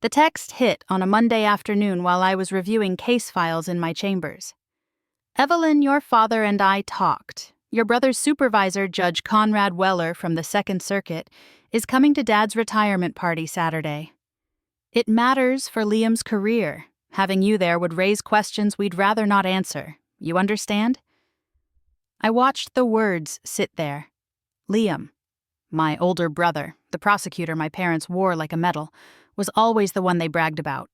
The text hit on a Monday afternoon while I was reviewing case files in my chambers. Evelyn, your father and I talked. Your brother's supervisor, Judge Conrad Weller from the Second Circuit, is coming to Dad's retirement party Saturday. It matters for Liam's career. Having you there would raise questions we'd rather not answer. You understand? I watched the words sit there. Liam, my older brother, the prosecutor my parents wore like a medal, was always the one they bragged about.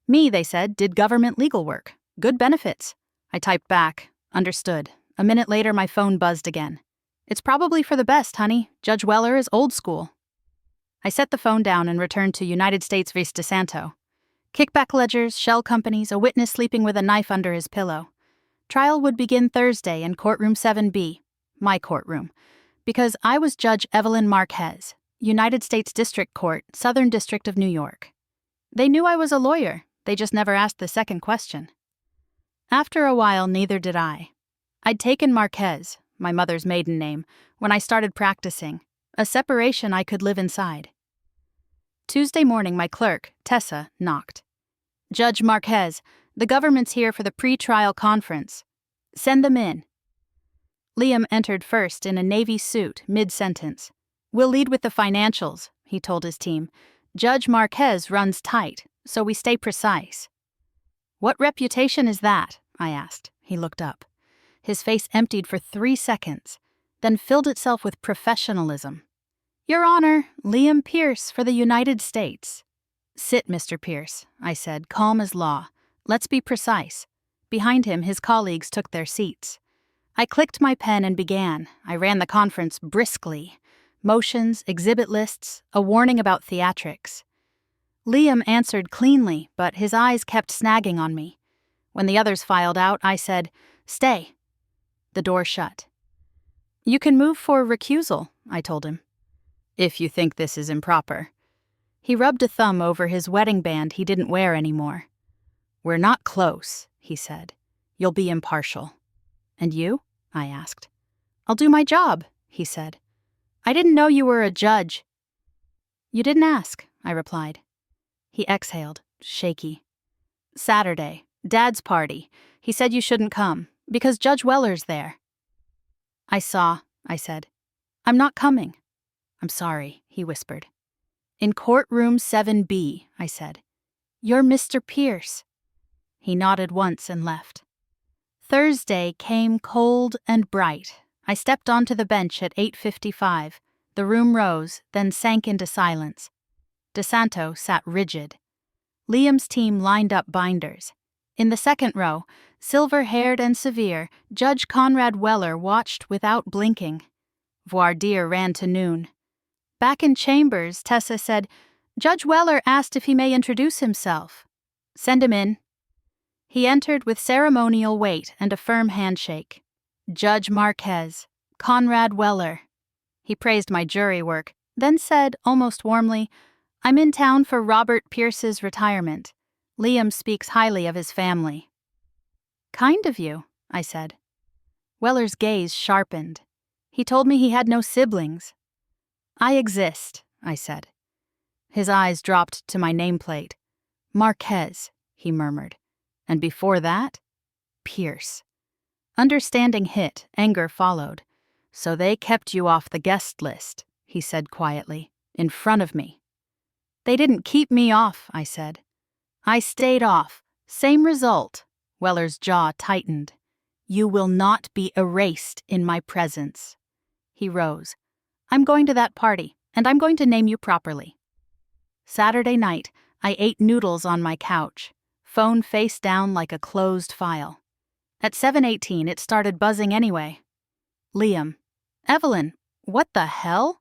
Me, they said, did government legal work. Good benefits. I typed back. Understood. A minute later, my phone buzzed again. It's probably for the best, honey. Judge Weller is old school. I set the phone down and returned to United States v. DeSanto. Kickback ledgers, shell companies, a witness sleeping with a knife under his pillow. Trial would begin Thursday in courtroom 7B, my courtroom, because I was Judge Evelyn Marquez, United States District Court, Southern District of New York. They knew I was a lawyer, they just never asked the second question. After a while, neither did I. I'd taken Marquez, my mother's maiden name, when I started practicing, a separation I could live inside. Tuesday morning, my clerk, Tessa, knocked. Judge Marquez, the government's here for the pre-trial conference. Send them in. Liam entered first in a navy suit, mid-sentence. We'll lead with the financials, he told his team. Judge Marquez runs tight, so we stay precise. What reputation is that? I asked. He looked up. His face emptied for 3 seconds, then filled itself with professionalism. Your Honor, Liam Pierce for the United States. Sit, Mr. Pierce, I said, calm as law. Let's be precise. Behind him, his colleagues took their seats. I clicked my pen and began. I ran the conference briskly. Motions, exhibit lists, a warning about theatrics. Liam answered cleanly, but his eyes kept snagging on me. When the others filed out, I said, Stay. The door shut. You can move for recusal, I told him. If you think this is improper. He rubbed a thumb over his wedding band he didn't wear anymore. We're not close, he said. You'll be impartial. And you? I asked. I'll do my job, he said. I didn't know you were a judge. You didn't ask, I replied. He exhaled, shaky. Saturday, Dad's party. He said you shouldn't come, because Judge Weller's there. I saw, I said. I'm not coming. I'm sorry, he whispered. In courtroom 7B, I said. You're Mr. Pierce. He nodded once and left. Thursday came cold and bright. I stepped onto the bench at 8:55. The room rose, then sank into silence. DeSanto sat rigid. Liam's team lined up binders. In the second row, silver-haired and severe, Judge Conrad Weller watched without blinking. Voir dire ran to noon. Back in chambers, Tessa said, Judge Weller asked if he may introduce himself. Send him in. He entered with ceremonial weight and a firm handshake. Judge Marquez, Conrad Weller. He praised my jury work, then said, almost warmly, I'm in town for Robert Pierce's retirement. Liam speaks highly of his family. Kind of you, I said. Weller's gaze sharpened. He told me he had no siblings. I exist, I said. His eyes dropped to my nameplate. Marquez, he murmured. And before that, Pierce. Understanding hit, anger followed. So they kept you off the guest list, he said quietly, in front of me. They didn't keep me off, I said. I stayed off. Same result. Weller's jaw tightened. You will not be erased in my presence. He rose. I'm going to that party, and I'm going to name you properly. Saturday night, I ate noodles on my couch, phone face down like a closed file. At 7:18, it started buzzing anyway. Liam. Evelyn, what the hell?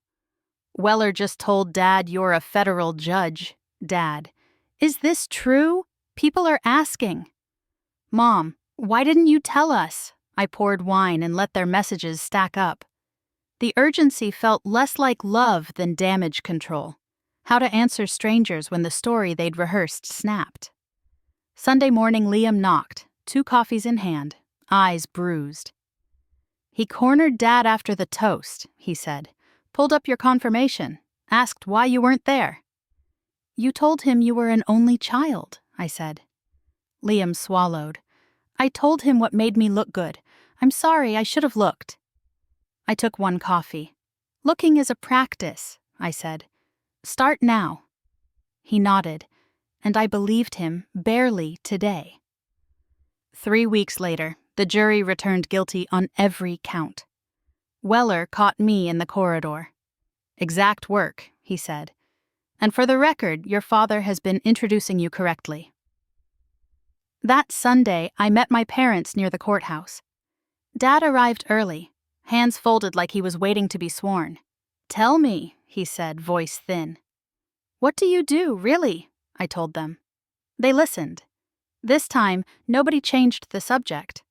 Weller just told Dad you're a federal judge. Dad. Is this true? People are asking. Mom, why didn't you tell us? I poured wine and let their messages stack up. The urgency felt less like love than damage control. How to answer strangers when the story they'd rehearsed snapped. Sunday morning, Liam knocked, 2 coffees in hand, eyes bruised. He cornered Dad after the toast, he said. Pulled up your confirmation, asked why you weren't there. You told him you were an only child, I said. Liam swallowed. I told him what made me look good. I'm sorry, I should have looked. I took one coffee. Looking is a practice, I said. Start now. He nodded, and I believed him barely today. 3 weeks later, the jury returned guilty on every count. Weller caught me in the corridor. Exact work, he said. And for the record, your father has been introducing you correctly. That Sunday, I met my parents near the courthouse. Dad arrived early, hands folded like he was waiting to be sworn. Tell me, he said, voice thin. What do you do, really? I told them. They listened. This time, nobody changed the subject.